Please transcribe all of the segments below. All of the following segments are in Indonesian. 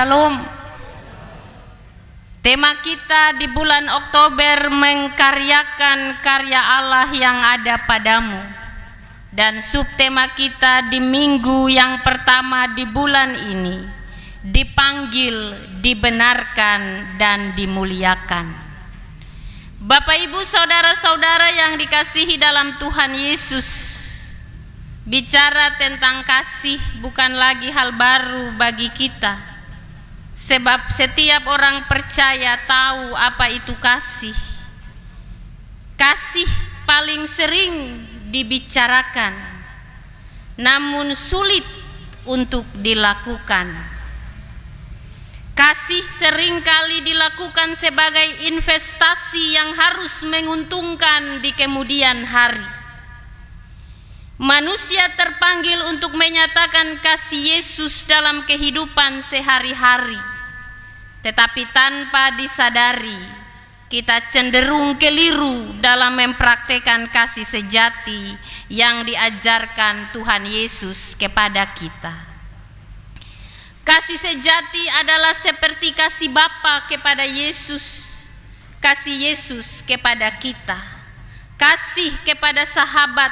Shalom. Tema kita di bulan Oktober mengkaryakan karya Allah yang ada padamu. Dan subtema kita di minggu yang pertama di bulan ini, dipanggil, dibenarkan, dan dimuliakan. Bapak, Ibu, saudara-saudara yang dikasihi dalam Tuhan Yesus, bicara tentang kasih bukan lagi hal baru bagi kita, sebab setiap orang percaya tahu apa itu kasih. Kasih paling sering dibicarakan, namun sulit untuk dilakukan. Kasih seringkali dilakukan sebagai investasi yang harus menguntungkan di kemudian hari. Manusia terpanggil untuk menyatakan kasih Yesus dalam kehidupan sehari-hari, tetapi tanpa disadari, kita cenderung keliru dalam mempraktekkan kasih sejati yang diajarkan Tuhan Yesus kepada kita. Kasih sejati adalah seperti kasih Bapa kepada Yesus, kasih Yesus kepada kita, kasih kepada sahabat,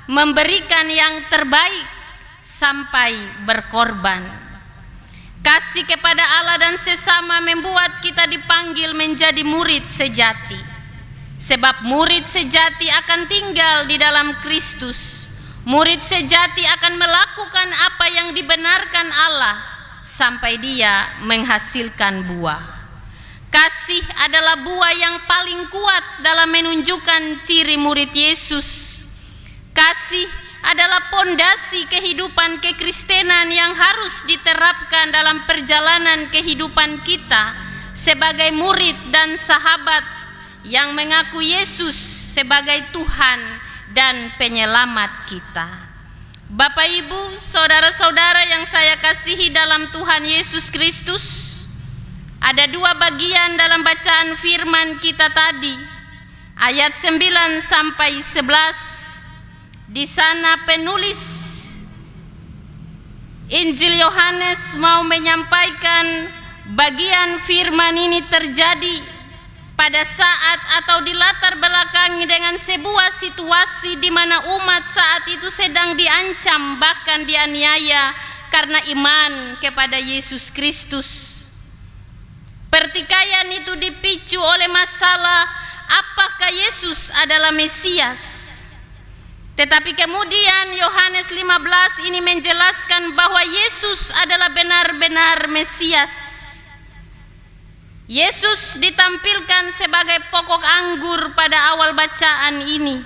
memberikan yang terbaik sampai berkorban. Kasih kepada Allah dan sesama membuat kita dipanggil menjadi murid sejati. Sebab murid sejati akan tinggal di dalam Kristus. Murid sejati akan melakukan apa yang dibenarkan Allah sampai dia menghasilkan buah. Kasih adalah buah yang paling kuat dalam menunjukkan ciri murid Yesus. Kasih adalah pondasi kehidupan kekristenan yang harus diterapkan dalam perjalanan kehidupan kita sebagai murid dan sahabat yang mengaku Yesus sebagai Tuhan dan penyelamat kita. Bapak, Ibu, saudara-saudara yang saya kasihi dalam Tuhan Yesus Kristus, ada dua bagian dalam bacaan firman kita tadi, ayat 9 sampai 11. Di sana penulis Injil Yohanes mau menyampaikan bagian firman ini terjadi pada saat atau di latar belakangi dengan sebuah situasi di mana umat saat itu sedang diancam bahkan dianiaya karena iman kepada Yesus Kristus. Pertikaian itu dipicu oleh masalah apakah Yesus adalah Mesias. Tetapi kemudian Yohanes 15 ini menjelaskan bahwa Yesus adalah benar-benar Mesias. Yesus ditampilkan sebagai pokok anggur pada awal bacaan ini.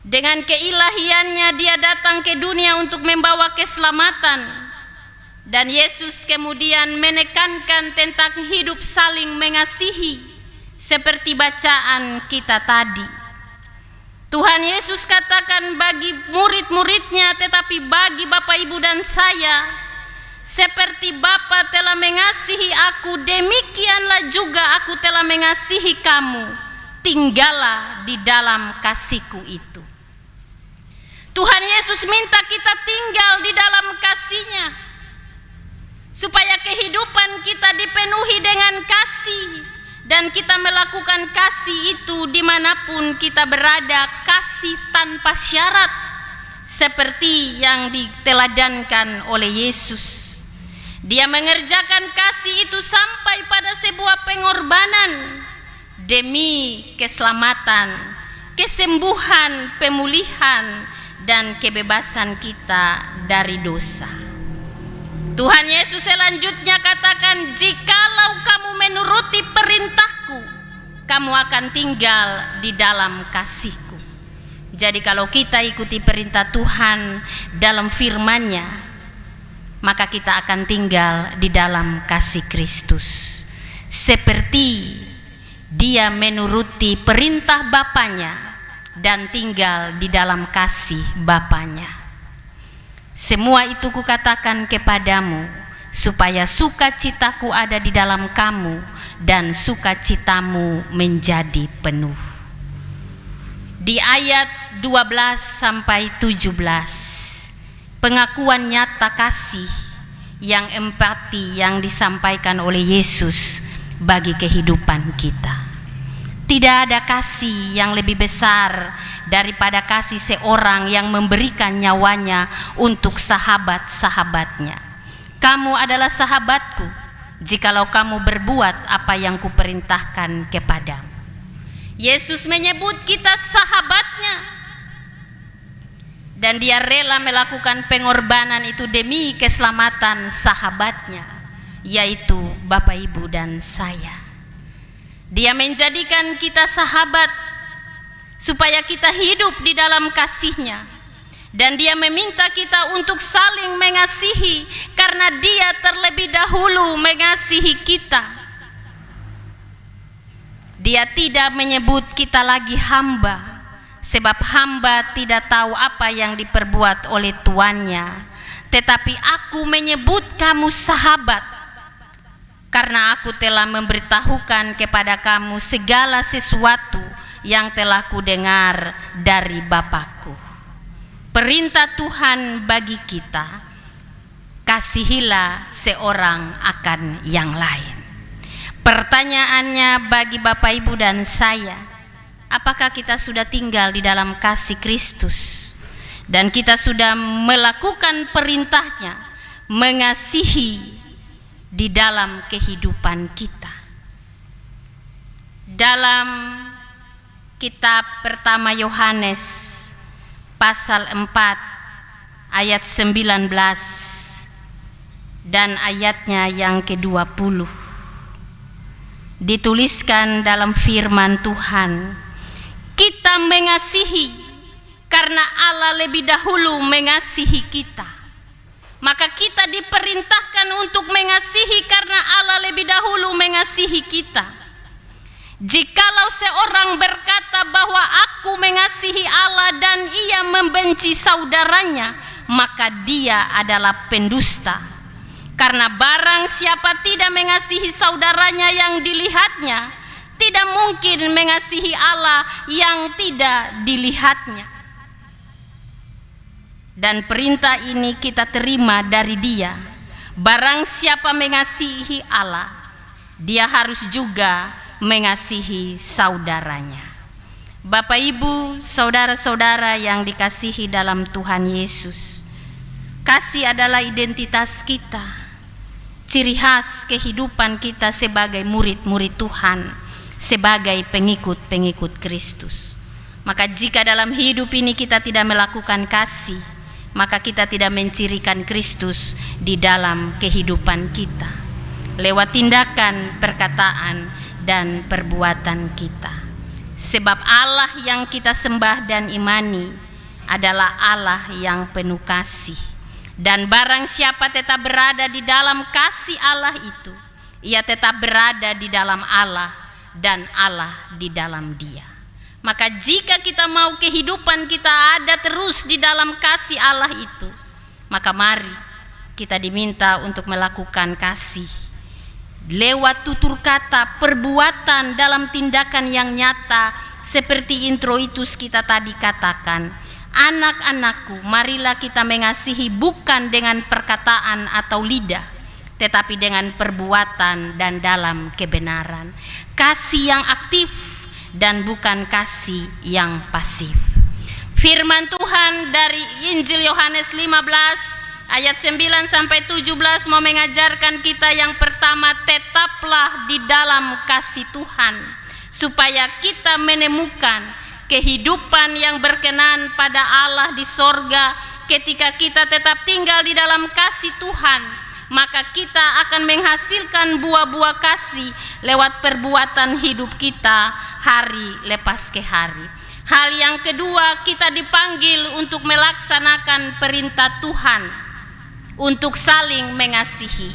Dengan keilahiannya dia datang ke dunia untuk membawa keselamatan. Dan Yesus kemudian menekankan tentang hidup saling mengasihi seperti bacaan kita tadi. Tuhan Yesus katakan bagi murid-muridnya, tetapi bagi Bapak, Ibu, dan saya, seperti Bapa telah mengasihi aku, demikianlah juga aku telah mengasihi kamu. Tinggallah di dalam kasihku itu. Tuhan Yesus minta kita tinggal di dalam kasih-Nya, supaya kehidupan kita dipenuhi dengan kasih, dan kita melakukan kasih itu dimanapun kita berada, kasih tanpa syarat, seperti yang diteladankan oleh Yesus. Dia mengerjakan kasih itu sampai pada sebuah pengorbanan demi keselamatan, kesembuhan, pemulihan, dan kebebasan kita dari dosa. Tuhan Yesus selanjutnya katakan, jikalau kamu menuruti perintahku, kamu akan tinggal di dalam kasihku. Jadi kalau kita ikuti perintah Tuhan dalam firman-Nya, maka kita akan tinggal di dalam kasih Kristus. Seperti dia menuruti perintah Bapanya dan tinggal di dalam kasih Bapanya. Semua itu kukatakan kepadamu, supaya sukacitaku ada di dalam kamu dan sukacitamu menjadi penuh. Di ayat 12 sampai 17, pengakuan nyata kasih yang empati yang disampaikan oleh Yesus bagi kehidupan kita. Tidak ada kasih yang lebih besar daripada kasih seorang yang memberikan nyawanya untuk sahabat-sahabatnya. Kamu adalah sahabatku jikalau kamu berbuat apa yang kuperintahkan kepadamu. Yesus menyebut kita sahabatnya, dan dia rela melakukan pengorbanan itu demi keselamatan sahabatnya, yaitu Bapak, Ibu, dan saya. Dia menjadikan kita sahabat supaya kita hidup di dalam kasih-Nya, dan dia meminta kita untuk saling mengasihi karena dia terlebih dahulu mengasihi kita. Dia tidak menyebut kita lagi hamba, sebab hamba tidak tahu apa yang diperbuat oleh tuannya, tetapi aku menyebut kamu sahabat, karena aku telah memberitahukan kepada kamu segala sesuatu yang telah kudengar dari Bapakku. Perintah Tuhan bagi kita, kasihilah seorang akan yang lain. Pertanyaannya bagi Bapak, Ibu, dan saya, apakah kita sudah tinggal di dalam kasih Kristus dan kita sudah melakukan perintahnya, mengasihi di dalam kehidupan kita? Dalam kitab pertama Yohanes pasal 4 ayat 19 dan ayatnya yang ke-20 dituliskan dalam firman Tuhan, kita mengasihi karena Allah lebih dahulu mengasihi kita. Maka kita diperintahkan untuk mengasihi karena Allah lebih dahulu mengasihi kita. Jikalau seorang berkata bahwa aku mengasihi Allah dan ia membenci saudaranya, maka dia adalah pendusta. Karena barang siapa tidak mengasihi saudaranya yang dilihatnya, tidak mungkin mengasihi Allah yang tidak dilihatnya. Dan perintah ini kita terima dari Dia. Barang siapa mengasihi Allah, dia harus juga mengasihi saudaranya. Bapak, Ibu, saudara-saudara yang dikasihi dalam Tuhan Yesus, kasih adalah identitas kita, ciri khas kehidupan kita sebagai murid-murid Tuhan, sebagai pengikut-pengikut Kristus. Maka jika dalam hidup ini kita tidak melakukan kasih, maka kita tidak mencirikan Kristus di dalam kehidupan kita lewat tindakan, perkataan, dan perbuatan kita. Sebab Allah yang kita sembah dan imani adalah Allah yang penuh kasih. Dan barang siapa tetap berada di dalam kasih Allah itu, ia tetap berada di dalam Allah dan Allah di dalam Dia. Maka jika kita mau kehidupan kita ada terus di dalam kasih Allah itu, maka mari kita diminta untuk melakukan kasih lewat tutur kata, perbuatan, dalam tindakan yang nyata. Seperti introitus kita tadi katakan, anak-anakku, marilah kita mengasihi bukan dengan perkataan atau lidah, tetapi dengan perbuatan dan dalam kebenaran. Kasih yang aktif dan bukan kasih yang pasif. Firman Tuhan dari Injil Yohanes 15 ayat 9 sampai 17 mau mengajarkan kita yang pertama, tetaplah di dalam kasih Tuhan supaya kita menemukan kehidupan yang berkenan pada Allah di sorga. Ketika kita tetap tinggal di dalam kasih Tuhan, maka kita akan menghasilkan buah-buah kasih lewat perbuatan hidup kita hari lepas ke hari. Hal yang kedua, kita dipanggil untuk melaksanakan perintah Tuhan untuk saling mengasihi.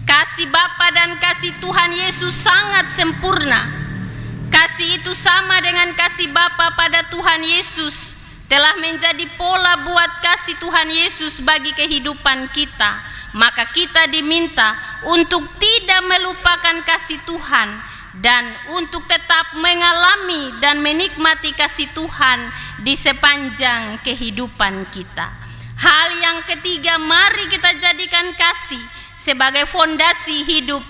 Kasih Bapa dan kasih Tuhan Yesus sangat sempurna. Kasih itu sama dengan kasih Bapa pada Tuhan Yesus, telah menjadi pola buat kasih Tuhan Yesus bagi kehidupan kita. Maka kita diminta untuk tidak melupakan kasih Tuhan dan untuk tetap mengalami dan menikmati kasih Tuhan di sepanjang kehidupan kita. Hal yang ketiga, mari kita jadikan kasih sebagai fondasi hidup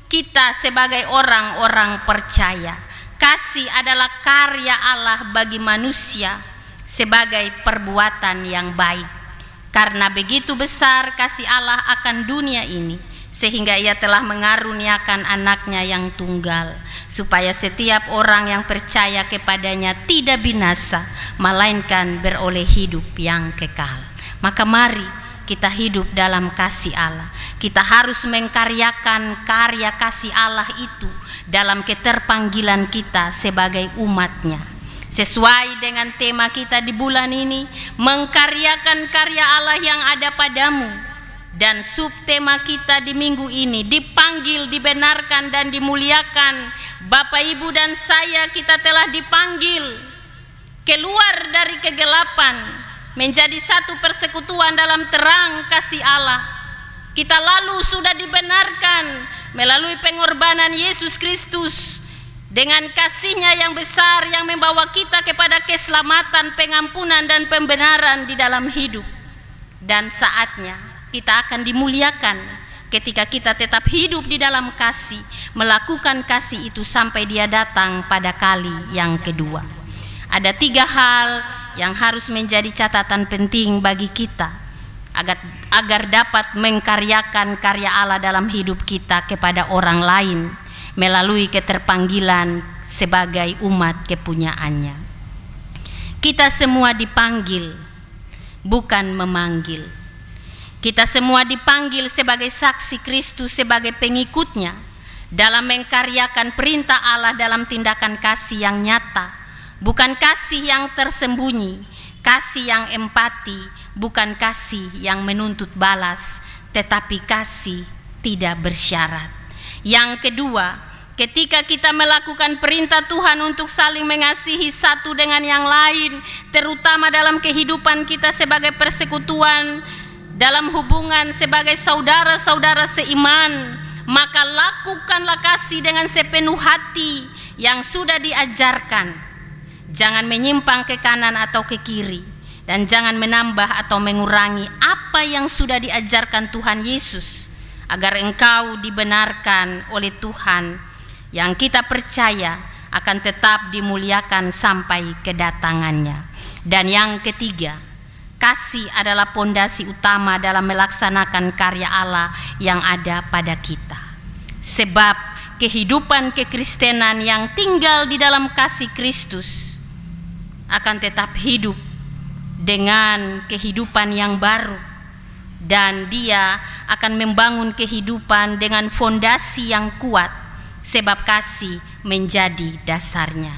kita sebagai orang-orang percaya. Kasih adalah karya Allah bagi manusia sebagai perbuatan yang baik. Karena begitu besar kasih Allah akan dunia ini, sehingga Ia telah mengaruniakan anaknya yang tunggal, supaya setiap orang yang percaya kepadanya tidak binasa, melainkan beroleh hidup yang kekal. Maka mari kita hidup dalam kasih Allah. Kita harus mengkaryakan karya kasih Allah itu dalam keterpanggilan kita sebagai umatnya. Sesuai dengan tema kita di bulan ini, mengkaryakan karya Allah yang ada padamu. Dan subtema kita di minggu ini, dipanggil, dibenarkan, dan dimuliakan. Bapak, Ibu, dan saya, kita telah dipanggil keluar dari kegelapan, menjadi satu persekutuan dalam terang kasih Allah. Kita lalu sudah dibenarkan melalui pengorbanan Yesus Kristus dengan kasih-Nya yang besar yang membawa kita kepada keselamatan, pengampunan, dan pembenaran di dalam hidup. Dan saatnya kita akan dimuliakan ketika kita tetap hidup di dalam kasih, melakukan kasih itu sampai Dia datang pada kali yang kedua. Ada 3 hal yang harus menjadi catatan penting bagi kita agar dapat mengkaryakan karya Allah dalam hidup kita kepada orang lain melalui keterpanggilan sebagai umat kepunyaannya. Kita semua dipanggil, bukan memanggil. Kita semua dipanggil sebagai saksi Kristus, sebagai pengikutnya dalam mengkaryakan perintah Allah dalam tindakan kasih yang nyata. Bukan kasih yang tersembunyi, kasih yang empati, bukan kasih yang menuntut balas, tetapi kasih tidak bersyarat. Yang kedua, ketika kita melakukan perintah Tuhan untuk saling mengasihi satu dengan yang lain, terutama dalam kehidupan kita sebagai persekutuan, dalam hubungan sebagai saudara-saudara seiman, maka lakukanlah kasih dengan sepenuh hati yang sudah diajarkan. Jangan menyimpang ke kanan atau ke kiri, dan jangan menambah atau mengurangi apa yang sudah diajarkan Tuhan Yesus, agar engkau dibenarkan oleh Tuhan yang kita percaya akan tetap dimuliakan sampai kedatangannya. Dan yang ketiga, kasih adalah pondasi utama dalam melaksanakan karya Allah yang ada pada kita. Sebab kehidupan kekristenan yang tinggal di dalam kasih Kristus akan tetap hidup dengan kehidupan yang baru, dan dia akan membangun kehidupan dengan fondasi yang kuat, sebab kasih menjadi dasarnya.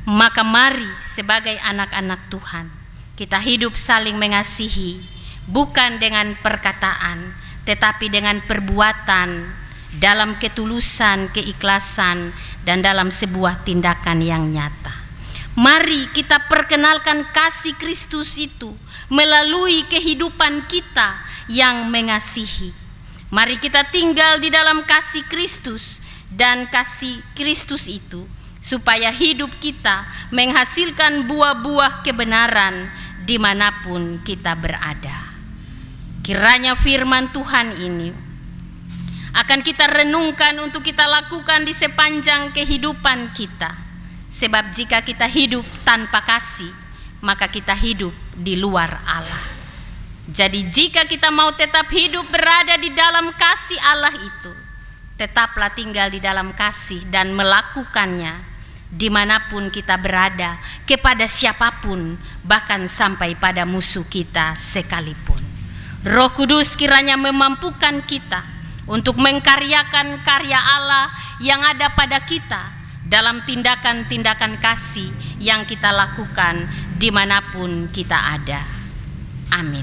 Maka mari sebagai anak-anak Tuhan, kita hidup saling mengasihi, bukan dengan perkataan, tetapi dengan perbuatan, dalam ketulusan, keikhlasan, dan dalam sebuah tindakan yang nyata. Mari kita perkenalkan kasih Kristus itu melalui kehidupan kita yang mengasihi. Mari kita tinggal di dalam kasih Kristus, dan kasih Kristus itu supaya hidup kita menghasilkan buah-buah kebenaran dimanapun kita berada. Kiranya firman Tuhan ini akan kita renungkan untuk kita lakukan di sepanjang kehidupan kita. Sebab jika kita hidup tanpa kasih, maka kita hidup di luar Allah. Jadi jika kita mau tetap hidup berada di dalam kasih Allah itu, tetaplah tinggal di dalam kasih dan melakukannya dimanapun kita berada, kepada siapapun, bahkan sampai pada musuh kita sekalipun. Roh Kudus kiranya memampukan kita untuk mengkaryakan karya Allah yang ada pada kita dalam tindakan-tindakan kasih yang kita lakukan dimanapun kita ada. Amin.